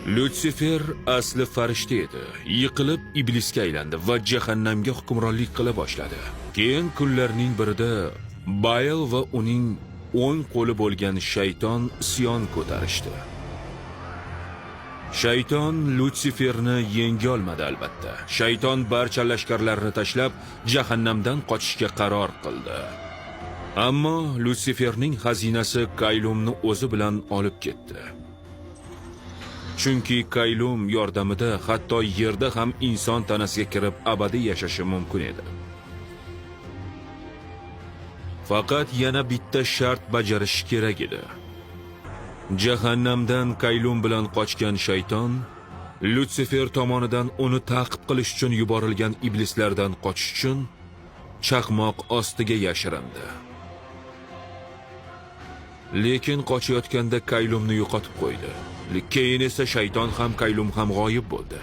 Lutsifer asli farishta edi. Yiqilib iblisga aylandi va jahannamga hukmronlik qila boshladi. Keyin kunlarning birida Bayl va uning o'ng qo'li bo'lgan shayton isyon ko'tarishdi. Shayton Lutsiferni yenga olmadi albatta. Shayton barcha lashkarlarni tashlab jahannamdan qochishga qaror qildi. Ammo Lutsiferning xazinasi Kaylumni o'zi bilan olib ketdi. Chunki Kaylum yordamida hatto yerda ham inson tanasiga kirib abadiy yashashi mumkin edi. Faqat yana bitta shart bajarish kerak edi. Jahannamdan Kaylum bilan qochgan shayton Lutsifer tomonidan uni ta'qib qilish uchun yuborilgan iblislardan qochish uchun chaqmoq ostiga yashirindi. Lekin qochayotganda Kaylumni yo'qotib qo'ydi. Keyin esa shayton ham Kaylum ham g'oyib bo'ldi.